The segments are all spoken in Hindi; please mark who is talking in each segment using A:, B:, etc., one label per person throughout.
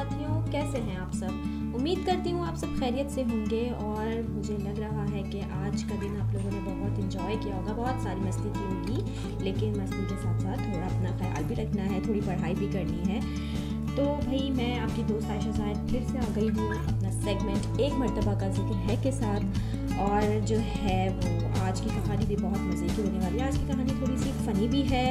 A: साथियों, कैसे हैं आप सब। उम्मीद करती हूँ आप सब खैरियत से होंगे और मुझे लग रहा है कि आज का दिन आप लोगों ने बहुत इंजॉय किया होगा, बहुत सारी मस्ती की होगी। लेकिन मस्ती के साथ साथ थोड़ा अपना ख्याल भी रखना है, थोड़ी पढ़ाई भी करनी है। तो भाई मैं आपकी दोस्त आयशा शायद फिर से आ गई हूँ अपना सेगमेंट एक मर्तबा का जिक्र है के साथ। और जो है वो आज की कहानी भी बहुत मज़े की होने वाली है। आज की कहानी थोड़ी सी फ़नी भी है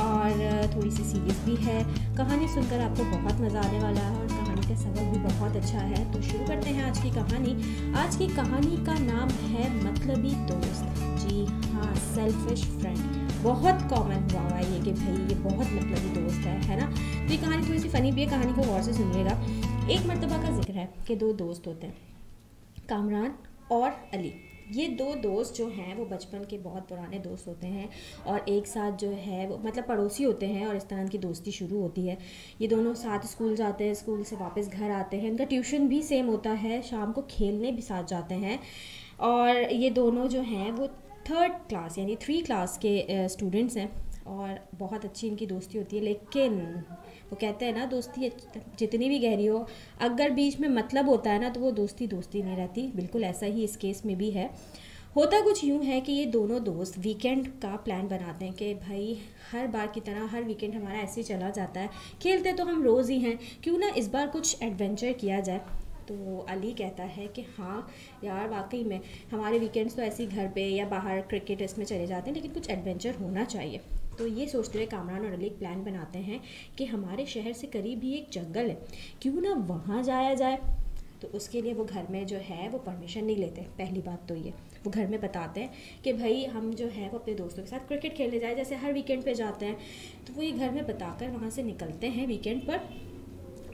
A: और थोड़ी सी सीरियस भी है। कहानी सुनकर आपको बहुत मज़ा आने वाला है और कहानी का सबक भी बहुत अच्छा है। तो शुरू करते हैं आज की कहानी। आज की कहानी का नाम है मतलबी दोस्त। जी हाँ, सेल्फिश फ्रेंड। बहुत कॉमन हुआ है ये कि भाई ये बहुत मतलबी दोस्त है ना। तो ये कहानी थोड़ी सी फ़नी भी है, कहानी को गौर से सुनिएगा। एक मर्तबा का जिक्र है कि दो दोस्त होते हैं, कामरान और अली। ये दो दोस्त जो हैं वो बचपन के बहुत पुराने दोस्त होते हैं और एक साथ जो है वो मतलब पड़ोसी होते हैं और इस तरह की दोस्ती शुरू होती है। ये दोनों साथ स्कूल जाते हैं, स्कूल से वापस घर आते हैं, इनका ट्यूशन भी सेम होता है, शाम को खेलने भी साथ जाते हैं। और ये दोनों जो हैं वो 3rd क्लास यानी 3 क्लास के स्टूडेंट्स हैं और बहुत अच्छी इनकी दोस्ती होती है। लेकिन वो कहते हैं ना, दोस्ती जितनी भी गहरी हो, अगर बीच में मतलब होता है ना तो वो दोस्ती दोस्ती नहीं रहती। बिल्कुल ऐसा ही इस केस में भी है। होता कुछ यूँ है कि ये दोनों दोस्त वीकेंड का प्लान बनाते हैं कि भाई हर बार की तरह हर वीकेंड हमारा ऐसे ही चला जाता है, खेलते तो हम रोज़ ही हैं, क्यों ना इस बार कुछ एडवेंचर किया जाए। तो अली कहता है कि हाँ यार, वाकई में हमारे वीकेंड्स तो ऐसे ही घर पे या बाहर क्रिकेट इसमें चले जाते हैं, लेकिन कुछ एडवेंचर होना चाहिए। तो ये सोचते हुए कामरान और अली एक प्लान बनाते हैं कि हमारे शहर से करीब ही एक जंगल है, क्यों ना वहाँ जाया जाए। तो उसके लिए वो घर में जो है वो परमिशन नहीं लेते। पहली बात तो ये, वो घर में बताते हैं कि भाई हम जो है वो अपने दोस्तों के साथ क्रिकेट खेलने जाए, जैसे हर वीकेंड पे जाते हैं। तो वो ये घर में बताकर वहाँ से निकलते हैं वीकेंड पर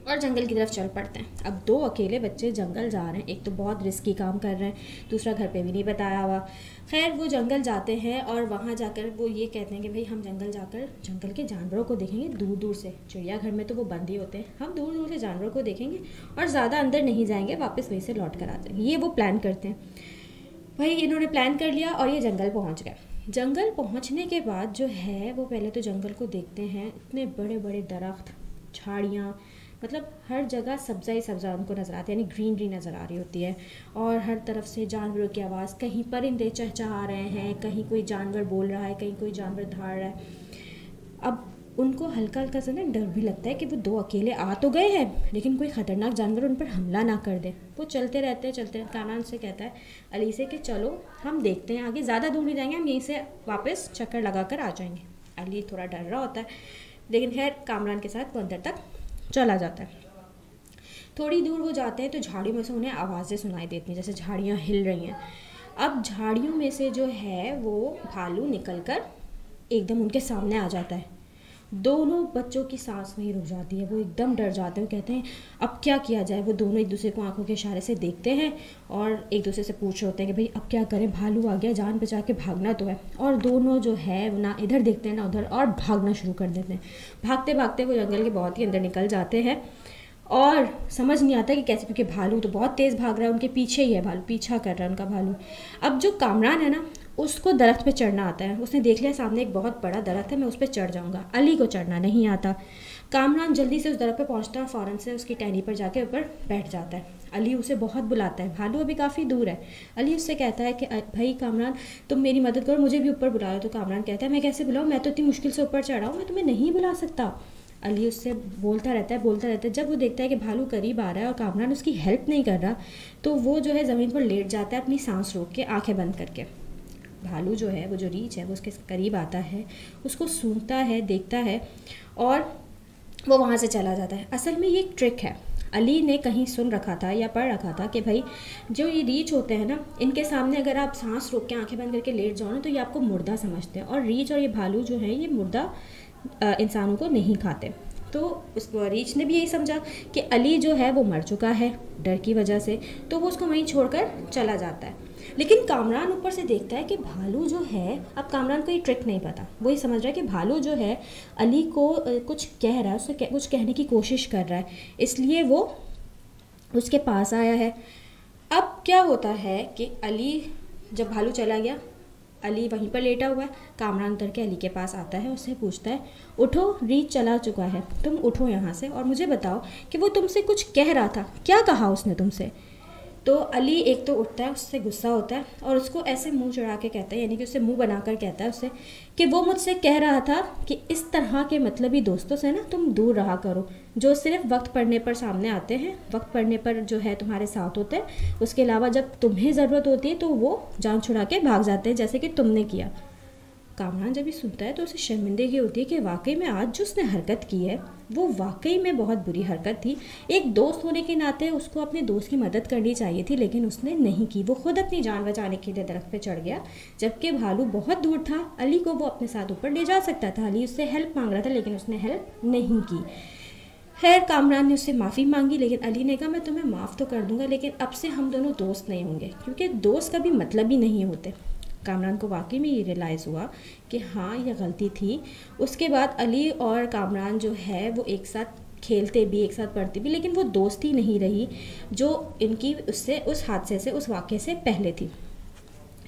A: और जंगल की तरफ चल पड़ते हैं। अब दो अकेले बच्चे जंगल जा रहे हैं, एक तो बहुत रिस्की काम कर रहे हैं, दूसरा घर पे भी नहीं बताया हुआ। खैर वो जंगल जाते हैं और वहाँ जाकर वो ये कहते हैं कि भाई हम जंगल जाकर जंगल के जानवरों को देखेंगे दूर दूर से। चिड़ियाघर में तो वो बंद ही होते हैं, हम दूर दूर से जानवरों को देखेंगे और ज़्यादा अंदर नहीं जाएंगे, वापस वहीं से लौट कर आ जाएंगे। ये वो प्लान करते हैं। भाई इन्होंने प्लान कर लिया और ये जंगल पहुँच गए। जंगल पहुँचने के बाद जो है वो पहले तो जंगल को देखते हैं, इतने बड़े बड़े दरख्त, झाड़ियाँ, मतलब हर जगह सब्ज़ा ही सब्ज़ा उनको नज़र आता है, यानी ग्रीनरी नज़र आ रही होती है। और हर तरफ से जानवरों की आवाज़, कहीं परिंदे चहचहा रहे हैं, कहीं कोई जानवर बोल रहा है, कहीं कोई जानवर दहाड़ रहा है। अब उनको हल्का हल्का सा ना डर भी लगता है कि वो दो अकेले आ तो गए हैं, लेकिन कोई ख़तरनाक जानवर उन पर हमला ना कर दे। वो चलते रहते हैं चलते हैं। कामरान से कहता है अली से कि चलो हम देखते हैं आगे, ज़्यादा दूर नहीं जाएंगे, हम यहीं से वापस चक्कर लगा कर आ जाएंगे। अली थोड़ा डर रहा होता है, लेकिन खैर कामरान के साथ वो अंदर तक चला जाता है। थोड़ी दूर वो जाते हैं तो झाड़ियों में से उन्हें आवाज़ें सुनाई देती हैं, जैसे झाड़ियाँ हिल रही हैं। अब झाड़ियों में से जो है वो भालू निकलकर एकदम उनके सामने आ जाता है। दोनों बच्चों की सांस वहीं रुक जाती है, वो एकदम डर जाते हैं। वो कहते हैं अब क्या किया जाए। वो दोनों एक दूसरे को आंखों के इशारे से देखते हैं और एक दूसरे से पूछ रहे होते हैं कि भाई अब क्या करें, भालू आ गया, जान बचा के भागना तो है। और दोनों जो है ना इधर देखते हैं ना उधर और भागना शुरू कर देते हैं। भागते भागते वो जंगल के बहुत ही अंदर निकल जाते हैं और समझ नहीं आता कि कैसे, क्योंकि भालू तो बहुत तेज़ भाग रहा है, उनके पीछे ही है भालू, पीछा कर रहा है उनका भालू। अब जो कामरान है ना, उसको दरख्त पे चढ़ना आता है। उसने देख लिया सामने एक बहुत बड़ा दरख्त है, मैं उस पर चढ़ जाऊंगा। अली को चढ़ना नहीं आता। कामरान जल्दी से उस दरख्त पे पहुंचता है और फ़ौरन से उसकी टहनी पर जाके ऊपर बैठ जाता है। अली उसे बहुत बुलाता है, भालू अभी काफ़ी दूर है। अली उससे कहता है कि भाई कामरान तुम मेरी मदद करो, मुझे भी ऊपर बुला लो। तो कामरान कहता है मैं कैसे बुलाऊँ, मैं तो इतनी मुश्किल से ऊपर चढ़ा हूँ, मैं तुम्हें नहीं बुला सकता। अली उससे बोलता रहता है। जब वो देखता है कि भालू करीब आ रहा है और कामरान उसकी हेल्प नहीं कर रहा, तो वो जो है ज़मीन पर लेट जाता है अपनी सांस रोक के, आंखें बंद करके। भालू जो है वो जो रीछ है वो उसके करीब आता है, उसको सूंघता है, देखता है और वो वहाँ से चला जाता है। असल में ये एक ट्रिक है, अली ने कहीं सुन रखा था या पढ़ रखा था कि भाई जो ये रीछ होते हैं ना, इनके सामने अगर आप सांस रोक के आंखें बंद करके लेट जाओ ना तो ये आपको मुर्दा समझते हैं। और रीछ और ये भालू जो है ये मुर्दा इंसानों को नहीं खाते। तो उस रीछ ने भी यही समझा कि अली जो है वो मर चुका है डर की वजह से, तो वो उसको वहीं छोड़कर चला जाता है। लेकिन कामरान ऊपर से देखता है कि भालू जो है, अब कामरान को ये ट्रिक नहीं पता, वो ये समझ रहा है कि भालू जो है अली को कुछ कह रहा है, उससे कुछ कहने की कोशिश कर रहा है, इसलिए वो उसके पास आया है। अब क्या होता है कि अली जब भालू चला गया अली वहीं पर लेटा हुआ है। कामरान उतर के अली के पास आता है, उससे पूछता है, उठो, रीत चला चुका है, तुम उठो यहाँ से और मुझे बताओ कि वो तुमसे कुछ कह रहा था, क्या कहा उसने तुमसे। तो अली एक तो उठता है, उससे गुस्सा होता है और उसको ऐसे मुंह चढ़ा के कहता है, यानी कि उससे मुंह बनाकर कहता है उससे कि वो मुझसे कह रहा था कि इस तरह के मतलबी दोस्तों से ना तुम दूर रहा करो, जो सिर्फ वक्त पड़ने पर सामने आते हैं, वक्त पड़ने पर जो है तुम्हारे साथ होते हैं, उसके अलावा जब तुम्हें ज़रूरत होती है तो वो जान छुड़ा के भाग जाते हैं, जैसे कि तुमने किया। कामरान जब ये सुनता है तो उसे शर्मिंदगी होती है कि वाकई में आज जो उसने हरकत की है वो वाकई में बहुत बुरी हरकत थी। एक दोस्त होने के नाते उसको अपने दोस्त की मदद करनी चाहिए थी, लेकिन उसने नहीं की। वो खुद अपनी जान बचाने के लिए दरख्त पे चढ़ गया, जबकि भालू बहुत दूर था। अली को वो अपने साथ ऊपर ले जा सकता था। अली उससे हेल्प मांग रहा था, लेकिन उसने हेल्प नहीं की। खैर, कामरान ने उससे माफ़ी मांगी, लेकिन अली ने कहा मैं तुम्हें माफ़ तो कर दूंगा, लेकिन अब से हम दोनों दोस्त नहीं होंगे, क्योंकि दोस्त कभी मतलब ही नहीं होते। कामरान को वाकई में ये रियलाइज़ हुआ कि हाँ, ये गलती थी। उसके बाद अली और कामरान जो है वो एक साथ खेलते भी, एक साथ पढ़ते भी, लेकिन वो दोस्ती नहीं रही जो इनकी उससे, उस हादसे से, उस वाक़े से पहले थी।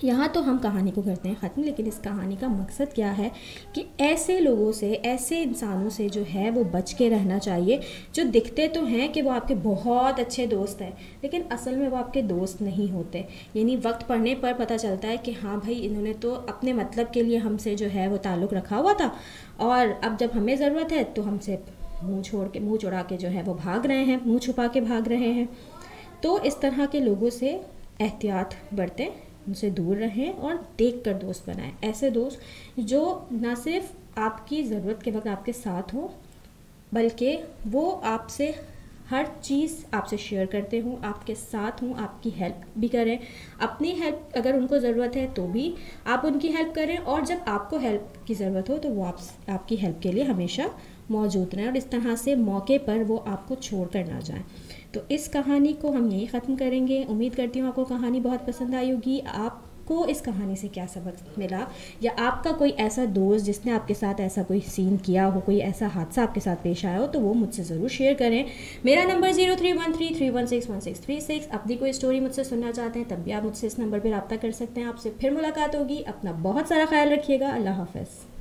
A: यहाँ तो हम कहानी को करते हैं ख़त्म, लेकिन इस कहानी का मकसद क्या है कि ऐसे लोगों से, ऐसे इंसानों से जो है वो बच के रहना चाहिए, जो दिखते तो हैं कि वो आपके बहुत अच्छे दोस्त हैं, लेकिन असल में वो आपके दोस्त नहीं होते। यानी वक्त पड़ने पर पता चलता है कि हाँ भाई, इन्होंने तो अपने मतलब के लिए हमसे जो है वो ताल्लुक़ रखा हुआ था, और अब जब हमें ज़रूरत है तो हमसे मुँह चुरा के जो है वो भाग रहे हैं, मुँह छुपा के भाग रहे हैं। तो इस तरह के लोगों से एहतियात बरतें, उनसे दूर रहें और देखकर दोस्त बनाएं। ऐसे दोस्त जो ना सिर्फ आपकी ज़रूरत के वक्त आपके साथ हो, बल्कि वो आपसे हर चीज़ आपसे शेयर करते हों, आपके साथ हों, आपकी हेल्प भी करें। अपनी हेल्प अगर उनको ज़रूरत है तो भी आप उनकी हेल्प करें, और जब आपको हेल्प की ज़रूरत हो तो वो आपकी हेल्प के लिए हमेशा मौजूद रहें, और इस तरह से मौके पर वो आपको छोड़ कर ना जाएं। तो इस कहानी को हम यही ख़त्म करेंगे। उम्मीद करती हूँ आपको कहानी बहुत पसंद आई होगी। आपको इस कहानी से क्या सबक मिला, या आपका कोई ऐसा दोस्त जिसने आपके साथ ऐसा कोई सीन किया हो, कोई ऐसा हादसा आपके साथ पेश आया हो, तो वो मुझसे ज़रूर शेयर करें। मेरा नंबर 0313316166। अपनी कोई स्टोरी मुझसे सुनना चाहते हैं तब भी आप मुझसे इस नंबर पर रब्ता कर सकते हैं। आपसे फिर मुलाकात होगी। अपना बहुत सारा ख्याल रखिएगा। अल्लाह हाफ़िज़।